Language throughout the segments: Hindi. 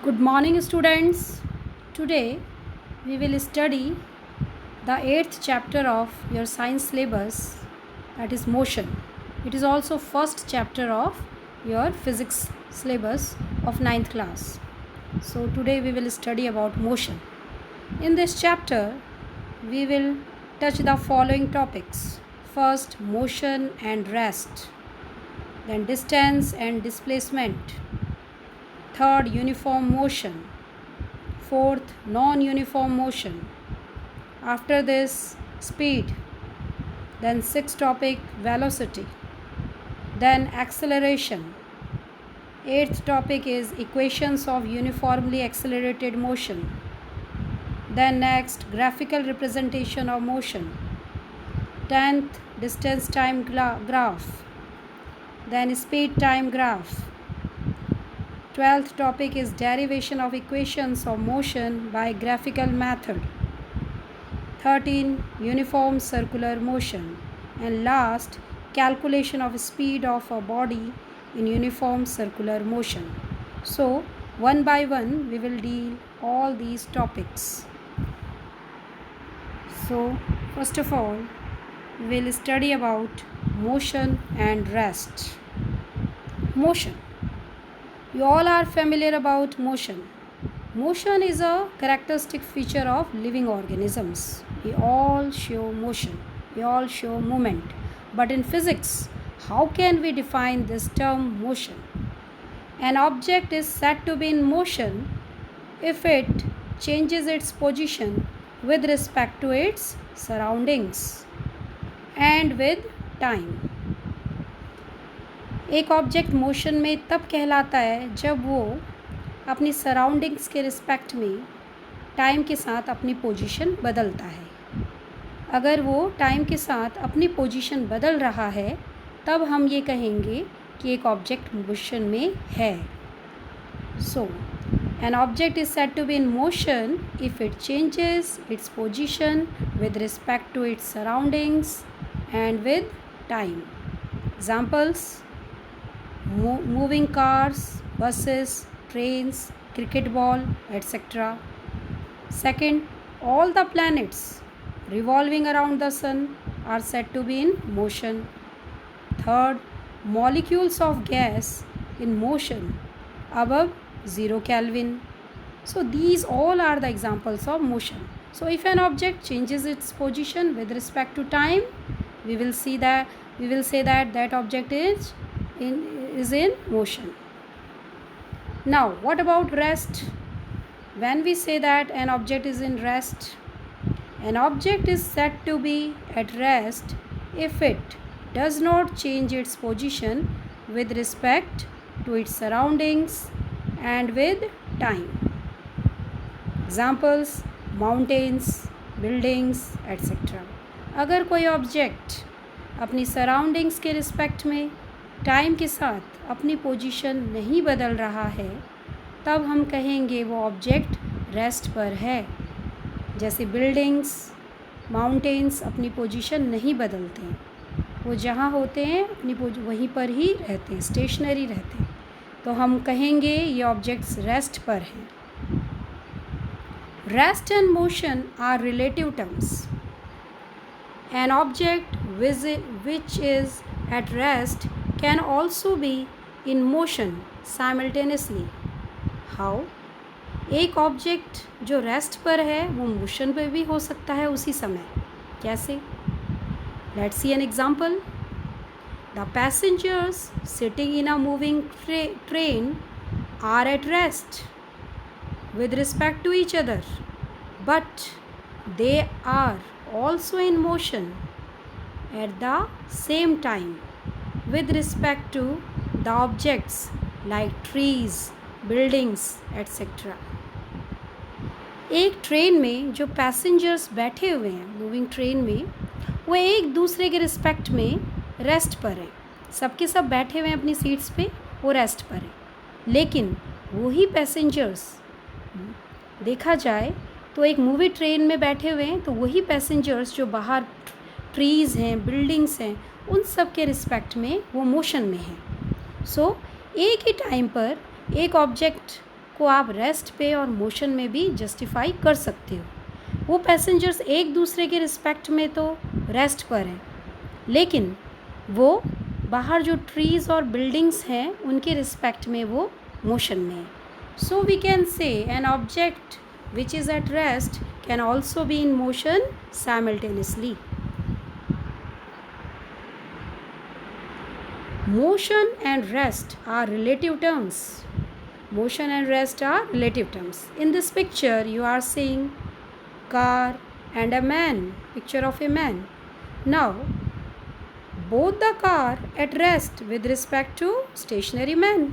Good morning, students. Today we will study the 8th chapter of your science syllabus, that is motion. It is also first chapter of your physics syllabus of ninth class. So today we will study about motion. In this chapter we will touch the following topics. First, motion and rest. Then distance and displacement. Third, uniform motion. Fourth, non-uniform motion. After this, speed. Then sixth topic, velocity. Then acceleration. Eighth topic is equations of uniformly accelerated motion. Then next, graphical representation of motion. 10th, distance time graph. Then speed time graph. 12th topic is derivation of equations of motion by graphical method. 13, uniform circular motion. And last, calculation of speed of a body in uniform circular motion. So, one by one we will deal all these topics. So, first of all, we will study about motion and rest. Motion. You all are familiar about motion. Motion is a characteristic feature of living organisms. We all show motion. We all show movement. But in physics, how can we define this term motion? An object is said to be in motion if it changes its position with respect to its surroundings and with time. एक ऑब्जेक्ट मोशन में तब कहलाता है जब वो अपनी सराउंडिंग्स के रिस्पेक्ट में टाइम के साथ अपनी पोजीशन बदलता है. अगर वो टाइम के साथ अपनी पोजीशन बदल रहा है तब हम ये कहेंगे कि एक ऑब्जेक्ट मोशन में है. So an object is said to be in motion if it changes its position with respect to its surroundings and with time. Examples: moving cars, buses, trains, cricket ball, etc. Second, all the planets revolving around the sun are said to be in motion. Third, molecules of gas in motion above 0 Kelvin. So these all are the examples of motion. So if an object changes its position with respect to time, we will say that that object is in motion. Now, what about rest? When we say that an object is in rest, an object is said to be at rest if it does not change its position with respect to its surroundings and with time. Examples: mountains, buildings, etc. अगर कोई ऑब्जेक्ट अपनी सराउंडिंग्स के रिस्पेक्ट में टाइम के साथ अपनी पोजीशन नहीं बदल रहा है तब हम कहेंगे वो ऑब्जेक्ट रेस्ट पर है. जैसे बिल्डिंग्स, माउंटेन्स अपनी पोजीशन नहीं बदलते हैं, वो जहाँ होते हैं अपनी वहीं पर ही रहते हैं, स्टेशनरी रहते हैं, तो हम कहेंगे ये ऑब्जेक्ट्स रेस्ट पर हैं. Rest and motion are relative terms. An object which is at rest can also be in motion simultaneously. How? एक ऑब्जेक्ट जो रेस्ट पर है वो मोशन पर भी हो सकता है उसी समय. कैसे? Let's see an example. The passengers sitting in a moving train are at rest with respect to each other, but they are also in motion at the same time with respect to the objects like trees, buildings, etc. एक ट्रेन में जो पैसेंजर्स बैठे हुए हैं मूविंग ट्रेन में, वो एक दूसरे के रिस्पेक्ट में रेस्ट पर हैं. सबके सब बैठे हुए हैं अपनी सीट्स पे, वो रेस्ट पर हैं. लेकिन वही पैसेंजर्स देखा जाए तो एक मूवी ट्रेन में बैठे हुए हैं, तो वही पैसेंजर्स जो बाहर ट्रीज़ हैं, बिल्डिंग्स हैं, उन सब के रिस्पेक्ट में वो मोशन में हैं. सो एक ही टाइम पर एक ऑब्जेक्ट को आप रेस्ट पे और मोशन में भी जस्टिफाई कर सकते हो। वो पैसेंजर्स एक दूसरे के रिस्पेक्ट में तो रेस्ट पर हैं, लेकिन वो बाहर जो ट्रीज़ और बिल्डिंग्स हैं उनके रिस्पेक्ट में वो मोशन में है। So we can say an object which is at rest can also be in motion simultaneously. Motion and rest are relative terms. Motion and rest are relative terms. In this picture, you are seeing car and a man, picture of a man. Now, both the car at rest with respect to stationary man.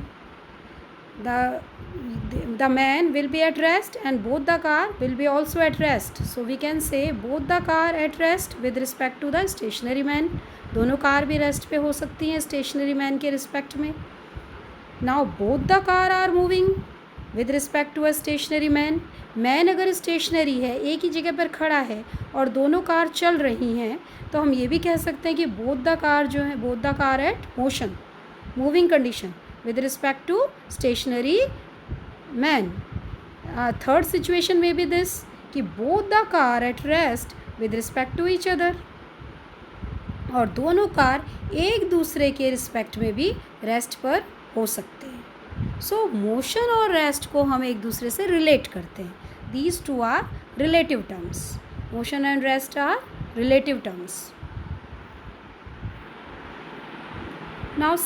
The man will be at rest and both the car will be also at rest. So we can say both the car at rest with respect to the stationary man. दोनों कार भी रेस्ट पे हो सकती हैं स्टेशनरी मैन के रिस्पेक्ट में. Now both the car are moving with respect to a stationary man. Man अगर स्टेशनरी है, एक ही जगह पर खड़ा है और दोनों कार चल रही हैं, तो हम ये भी कह सकते हैं कि बोथ द कार जो है, both the car at motion, moving condition with respect to stationary man. Third situation में भी दिस कि both the car at rest with respect to each other, और दोनों कार एक दूसरे के रिस्पेक्ट में भी रेस्ट पर हो सकते हैं. सो मोशन और रेस्ट को हम एक दूसरे से रिलेट करते हैं. These two are relative terms. Motion and rest are relative terms. Now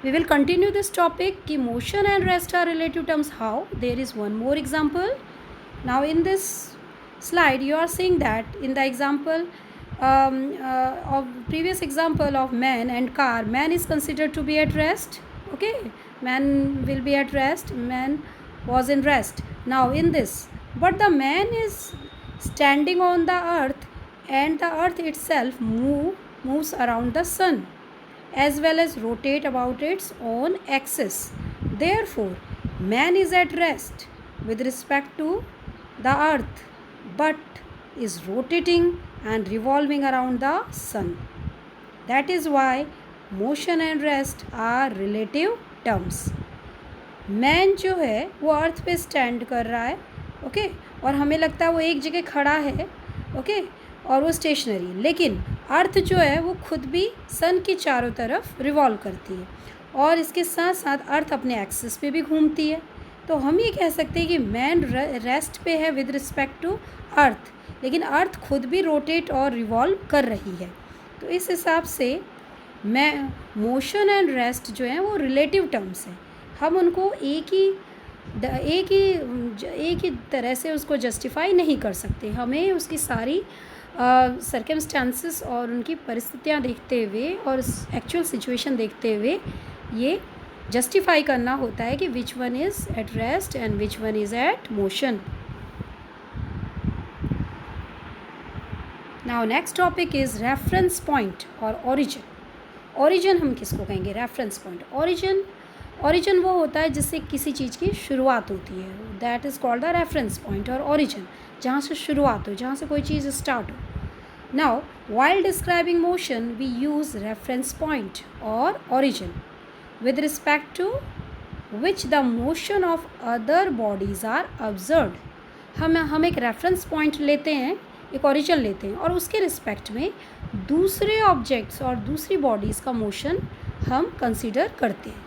we will continue this topic कि motion and rest are relative terms. How? There is one more example. Now in this slide you are seeing that in the example of previous example of man and car, man is considered to be at rest. Okay, man will be at rest, man was in rest. Now in this, but the man is standing on the earth and the earth itself moves around the sun as well as rotate about its own axis. Therefore, man is at rest with respect to the earth, but is rotating and revolving around the sun. That is why motion and rest are relative terms. Man जो है वो अर्थ पे स्टैंड कर रहा है, ओके, और हमें लगता है वो एक जगह खड़ा है, ओके, और वो स्टेशनरी, लेकिन अर्थ जो है वो खुद भी सन के चारों तरफ रिवॉल्व करती है और इसके साथ साथ अर्थ अपने एक्सिस पे भी घूमती है. तो हम ये कह सकते हैं कि मैन रेस्ट पे है विद रिस्पेक्ट टू अर्थ, लेकिन अर्थ खुद भी रोटेट और रिवॉल्व कर रही है. तो इस हिसाब से मैं मोशन एंड रेस्ट जो है वो रिलेटिव टर्म्स हैं. हम उनको एक ही तरह से उसको जस्टिफाई नहीं कर सकते. हमें उसकी सारी सर्कमस्टांसेस और उनकी परिस्थितियाँ देखते हुए और एक्चुअल सिचुएशन देखते हुए ये जस्टिफाई करना होता है कि which one is at rest and which one is at motion. Now next topic is reference point और ओरिजिन. ओरिजिन हम किसको कहेंगे? Reference point. ओरिजिन वो होता है जिससे किसी चीज़ की शुरुआत होती है. That is called the reference point और ओरिजिन, जहाँ से शुरुआत हो, जहाँ से कोई चीज़ स्टार्ट हो. Now while describing motion we use reference point or origin with respect to which the motion of other bodies are observed. हम एक रेफरेंस पॉइंट लेते हैं, एक ओरिजिन लेते हैं और उसके रिस्पेक्ट में दूसरे ऑब्जेक्ट्स और दूसरी बॉडीज़ का मोशन हम कंसीडर करते हैं,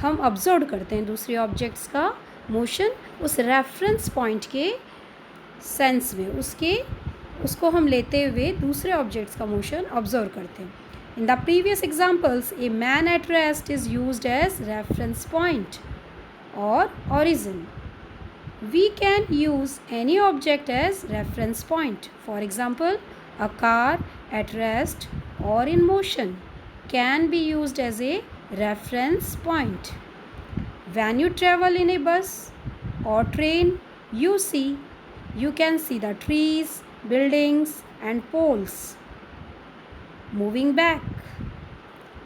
हम ऑब्जर्व करते हैं दूसरे ऑब्जेक्ट्स का मोशन उस रेफरेंस पॉइंट के सेंस में, उसको हम लेते हुए दूसरे ऑब्जेक्ट्स का मोशन ऑब्जर्व करते हैं. In the previous examples a man at rest is used as reference point और origin. We can use any object as reference point. For example a car at rest और in motion can be used as a reference point. When you travel in a bus or train, you can see the trees, buildings and poles moving back.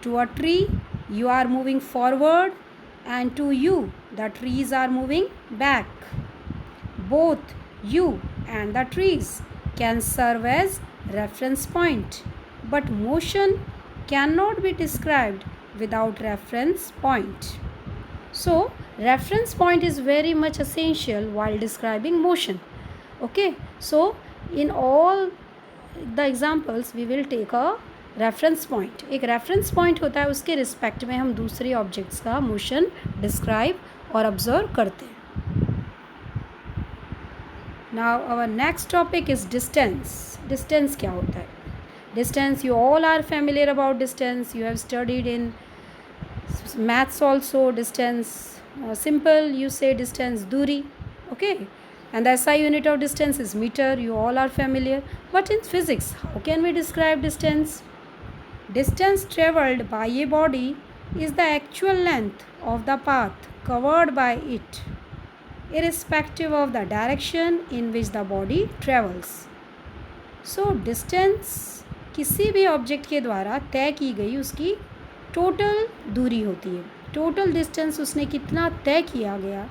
To a tree you are moving forward and to you the trees are moving back. Both you and the trees can serve as reference point, but motion cannot be described without reference point. So reference point is very much essential while describing motion. Okay, so in all the examples we will take a reference point. एक रेफरेंस पॉइंट होता है, उसके रिस्पेक्ट में हम दूसरे ऑब्जेक्ट्स का मोशन डिस्क्राइब और ऑब्जर्व करते हैं. Now our next topic is distance. Distance क्या होता है? Distance, you all are familiar about distance. You have studied in maths also. Distance simple, you say distance दूरी. Okay, and the SI unit of distance is meter. You all are familiar. But in physics, how can we describe distance? Distance traveled by a body is the actual length of the path covered by it, irrespective of the direction in which the body travels. So distance किसी भी ऑब्जेक्ट के द्वारा तय की गई उसकी टोटल दूरी होती है. टोटल डिस्टेंस उसने कितना तय किया गया,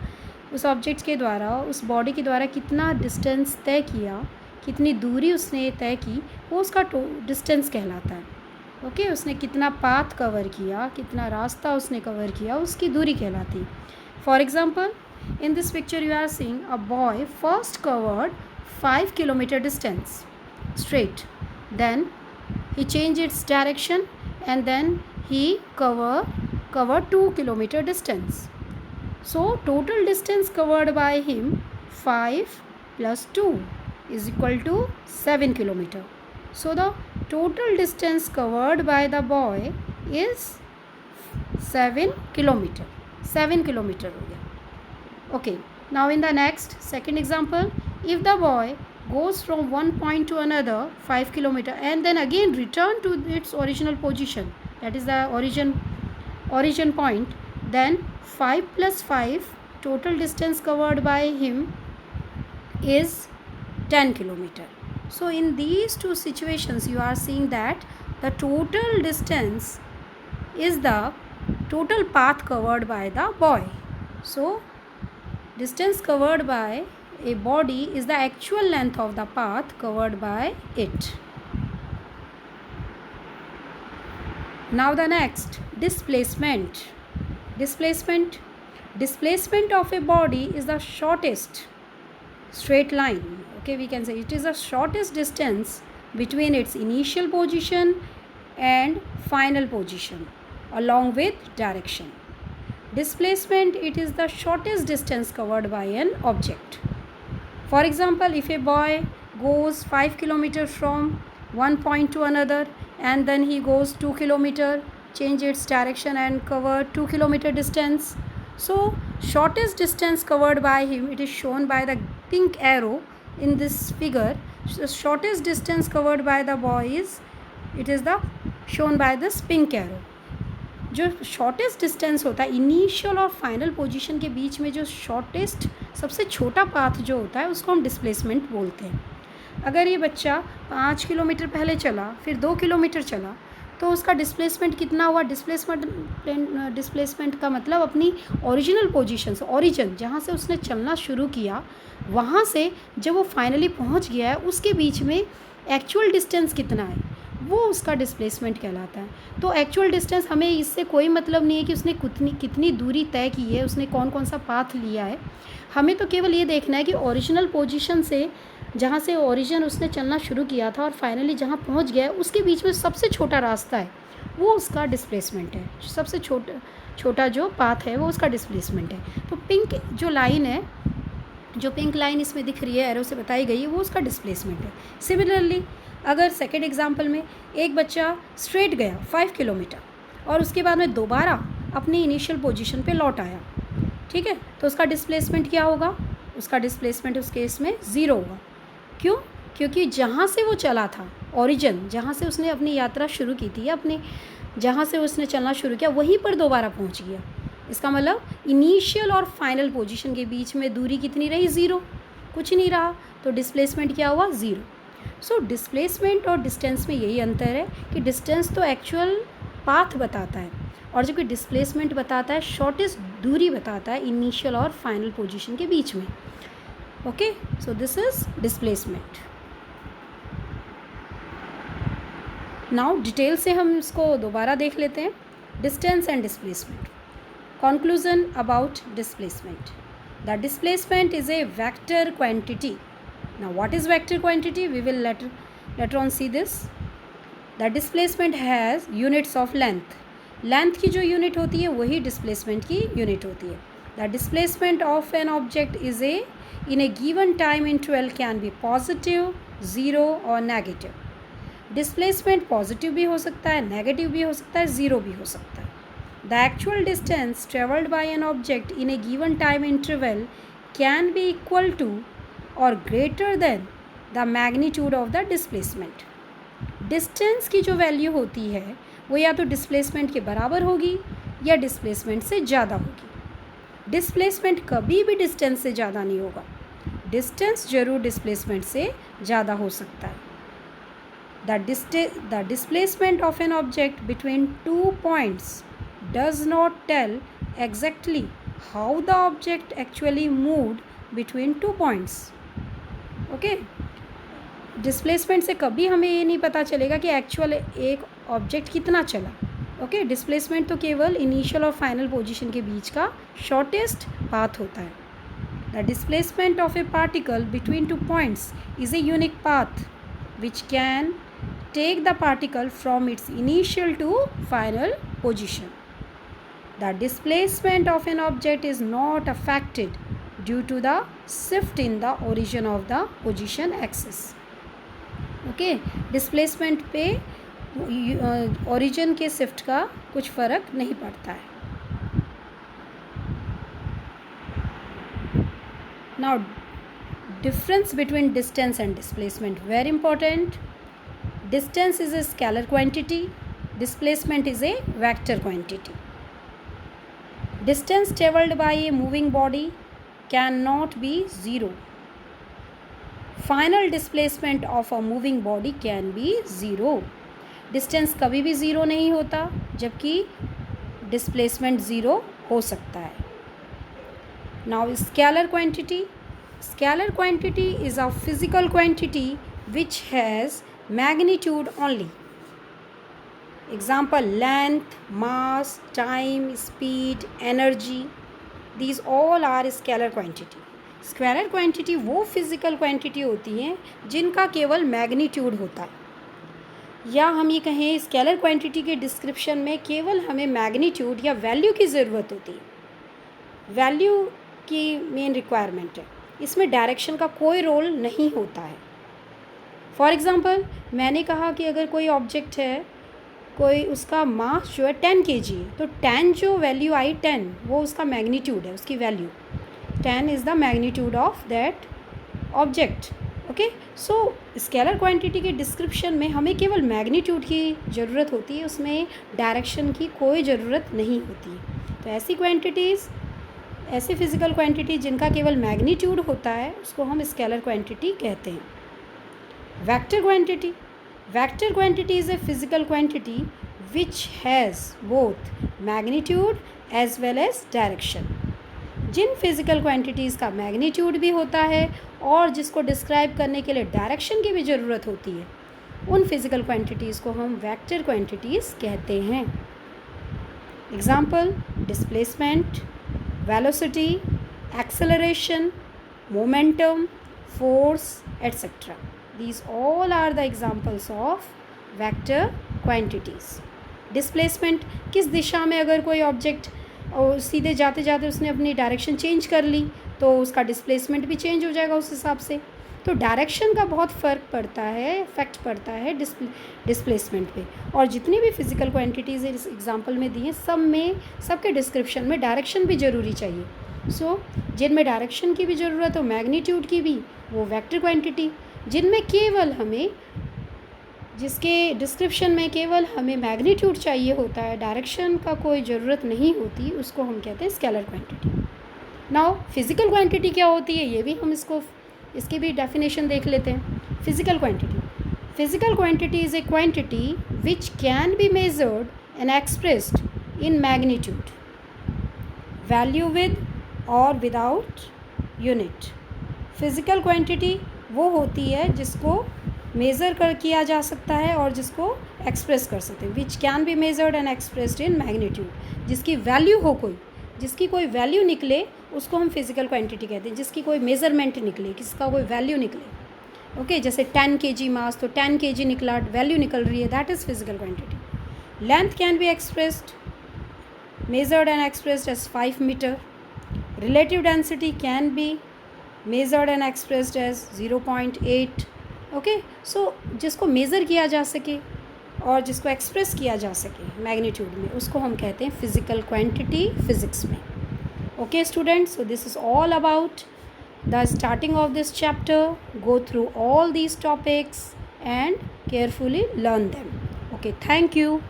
उस ऑब्जेक्ट के द्वारा, उस बॉडी के द्वारा कितना डिस्टेंस तय किया, कितनी दूरी उसने तय की, वो उसका डिस्टेंस कहलाता है. ओके, उसने कितना पाथ कवर किया, कितना रास्ता उसने कवर किया, उसकी दूरी कहलाती है. For example, in this picture you are seeing a boy first covered 5 kilometre distance straight, then he changed its direction and then he covered 2 kilometer distance. So total distance covered by him 5 plus 2 is equal to 7 kilometer. So the total distance covered by the boy is 7 kilometer. 7 kilometer हो गया. Okay, now in the next second example, if the boy goes from one point to another 5 kilometer and then again return to its original position, that is the origin point, then 5 plus 5 total distance covered by him is 10 kilometer. So in these two situations you are seeing that the total distance is the total path covered by the boy. So distance covered by a body is the actual length of the path covered by it. Now the next, displacement. Displacement of a body is the shortest straight line. Okay, we can say it is the shortest distance between its initial position and final position along with direction. Displacement, it is the shortest distance covered by an object. For example, if a boy goes 5 kilometers from one point to another and then he goes 2 kilometers, change its direction and cover 2 kilometer distance. So shortest distance covered by him, it is shown by the pink arrow in this figure. The shortest distance covered by the boy is, it is the shown by this pink arrow. जो शॉर्टेस्ट डिस्टेंस होता है इनिशियल और फाइनल पोजीशन के बीच में, जो शॉर्टेस्ट सबसे छोटा पाथ जो होता है उसको हम डिस्प्लेसमेंट बोलते हैं. अगर ये बच्चा 5 किलोमीटर पहले चला, फिर 2 किलोमीटर चला, तो उसका डिस्प्लेसमेंट कितना हुआ? डिस्प्लेसमेंट का मतलब अपनी ओरिजिनल पोजीशन से, ओरिजिन जहाँ से उसने चलना शुरू किया, वहाँ से जब वो फाइनली पहुँच गया है उसके बीच में एक्चुअल डिस्टेंस कितना है, वो उसका डिस्प्लेसमेंट कहलाता है. तो एक्चुअल डिस्टेंस, हमें इससे कोई मतलब नहीं है कि उसने कितनी दूरी तय की है, उसने कौन कौन सा पाथ लिया है. हमें तो केवल ये देखना है कि ओरिजिनल पोजीशन से, जहाँ से ओरिजिन उसने चलना शुरू किया था और फाइनली जहाँ पहुँच गया है, उसके बीच में सबसे छोटा रास्ता है, वो उसका डिस्प्लेसमेंट है. सबसे छोटा जो पाथ है वो उसका डिस्प्लेसमेंट है. तो पिंक जो लाइन है, जो पिंक लाइन इसमें दिख रही है, एरो से बताई गई है, वो उसका डिस्प्लेसमेंट है. सिमिलरली अगर सेकेंड एग्जाम्पल में एक बच्चा स्ट्रेट गया 5 किलोमीटर और उसके बाद में दोबारा अपनी इनिशियल पोजीशन पे लौट आया, ठीक है, तो उसका डिस्प्लेसमेंट क्या होगा? उसका डिस्प्लेसमेंट उस केस में 0 होगा. क्यों? क्योंकि जहाँ से वो चला था, ओरिजिन जहाँ से उसने अपनी यात्रा शुरू की थी, अपने जहाँ से उसने चलना शुरू किया, वहीं पर दोबारा पहुँच गया. इसका मतलब इनिशियल और फाइनल पोजीशन के बीच में दूरी कितनी रही? 0, कुछ नहीं रहा. तो डिस्प्लेसमेंट क्या हुआ? 0. सो डिस्प्लेसमेंट और डिस्टेंस में यही अंतर है कि डिस्टेंस तो एक्चुअल पाथ बताता है और जबकि डिस्प्लेसमेंट बताता है शॉर्टेस्ट दूरी बताता है इनिशियल और फाइनल पोजीशन के बीच में. Okay, so this is displacement. Now detail से हम इसको दोबारा देख लेते हैं. Distance and displacement. Conclusion about displacement. The displacement is a vector quantity. Now what is vector quantity? We will later on see this. The displacement has units of length. Length की जो unit होती है वही displacement की unit होती है. The displacement of an object is in a given time interval can be positive, zero or negative. Displacement positive भी हो सकता है, negative भी हो सकता है, zero भी हो सकता है. The actual distance travelled by an object in a given time interval can be equal to or greater than the magnitude of the displacement. Distance की जो वैल्यू होती है वो या तो डिस्प्लेसमेंट के बराबर होगी या डिस्प्लेसमेंट से ज़्यादा होगी. डिस्प्लेसमेंट कभी भी डिस्टेंस से ज़्यादा नहीं होगा. डिस्टेंस जरूर डिस्प्लेसमेंट से ज़्यादा हो सकता है. The displacement of an object between 2 points does not tell exactly how the object actually moved between 2 points. Okay, displacement से कभी हमें ये नहीं पता चलेगा कि एक्चुअल एक ऑब्जेक्ट कितना चला. ओके, डिस्प्लेसमेंट तो केवल इनिशियल और फाइनल पोजीशन के बीच का शॉर्टेस्ट पाथ होता है. The displacement of a particle between 2 points is a unique path which can take the particle from its initial to final position. The displacement of an object is not affected due to the shift in the origin of the position axis. Okay, displacement पे ओरिजिन के शिफ्ट का कुछ फ़र्क नहीं पड़ता है. Now difference between distance and displacement, very important. Distance is a scalar quantity, displacement is a vector quantity. Distance travelled by a moving body can not be zero. Final displacement of a moving body can be zero. Distance कभी भी ज़ीरो नहीं होता जबकि डिस्प्लेसमेंट ज़ीरो हो सकता है. Now scalar quantity. Scalar quantity is a physical quantity which has magnitude only. Example length, mass, time, speed, energy, these all are scalar quantity. Scalar quantity वो फिज़िकल क्वांटिटी होती हैं जिनका केवल मैग्नीट्यूड होता है, या हम ये कहें स्केलर क्वांटिटी के डिस्क्रिप्शन में केवल हमें मैग्नीट्यूड या वैल्यू की ज़रूरत होती है. वैल्यू की मेन रिक्वायरमेंट है, इसमें डायरेक्शन का कोई रोल नहीं होता है. फॉर एग्ज़ाम्पल मैंने कहा कि अगर कोई ऑब्जेक्ट है, कोई उसका मास जो है 10 kg है, तो 10 जो वैल्यू आई 10 वो उसका मैग्नीट्यूड है, उसकी value 10 is the magnitude of that object. Okay, so scalar quantity के डिस्क्रिप्शन में हमें केवल मैग्नीट्यूड की ज़रूरत होती है, उसमें डायरेक्शन की कोई ज़रूरत नहीं होती है. तो ऐसी क्वांटिटीज़, ऐसी फिज़िकल क्वांटिटी जिनका केवल मैग्नीट्यूड होता है उसको हम स्केलर क्वांटिटी कहते हैं. Vector quantity. Vector quantity is a physical quantity which has both magnitude as well as direction. जिन फिज़िकल क्वांटिटीज़ का मैग्नीट्यूड भी होता है और जिसको डिस्क्राइब करने के लिए डायरेक्शन की भी ज़रूरत होती है, उन फिज़िकल क्वांटिटीज़ को हम वेक्टर क्वांटिटीज़ कहते हैं. Example displacement, velocity, acceleration, momentum, force etcetera. These all are the examples of vector quantities. Displacement, किस दिशा में अगर कोई ऑब्जेक्ट और सीधे जाते जाते उसने अपनी डायरेक्शन चेंज कर ली तो उसका डिस्प्लेसमेंट भी चेंज हो जाएगा उस हिसाब से. तो डायरेक्शन का बहुत फ़र्क पड़ता है, इफेक्ट पड़ता है डिस्प्लेसमेंट पे. और जितनी भी फिज़िकल क्वांटिटीज़ इस एग्जांपल में दी हैं सब में, सबके डिस्क्रिप्शन में डायरेक्शन भी ज़रूरी चाहिए. सो जिनमें डायरेक्शन की भी ज़रूरत हो, मैग्नीट्यूड की भी, वो वेक्टर क्वांटिटी. जिनमें केवल हमें, जिसके डिस्क्रिप्शन में केवल हमें मैग्नीट्यूड चाहिए होता है, डायरेक्शन का कोई ज़रूरत नहीं होती, उसको हम कहते हैं scalar quantity. Now physical quantity क्या होती है, ये भी हम इसकी भी डेफिनेशन देख लेते हैं. Physical quantity. Physical quantity is A quantity which can be measured and expressed in magnitude, value with और विदाउट यूनिट. फिज़िकल क्वांटिटी वो होती है जिसको मेज़र किया जा सकता है और जिसको एक्सप्रेस कर सकते हैं. Which can be measured and expressed in magnitude, जिसकी वैल्यू हो कोई, जिसकी कोई वैल्यू निकले उसको हम फिजिकल क्वांटिटी कहते हैं, जिसकी कोई मेज़रमेंट निकले, किसका कोई वैल्यू निकले। ओके, जैसे 10 kg मास, तो 10 kg निकला, वैल्यू निकल रही है, that is physical quantity. Length can be expressed, measured and expressed as 5 meter. Relative density can be measured and expressed as 0.8. Okay, सो जिसको मेज़र किया जा सके और जिसको एक्सप्रेस किया जा सके मैग्नीट्यूड में, उसको हम कहते हैं फिजिकल क्वांटिटी फिजिक्स में। Okay students, so this is all about the starting of this chapter. Go through all these topics and carefully learn them. Okay, thank you.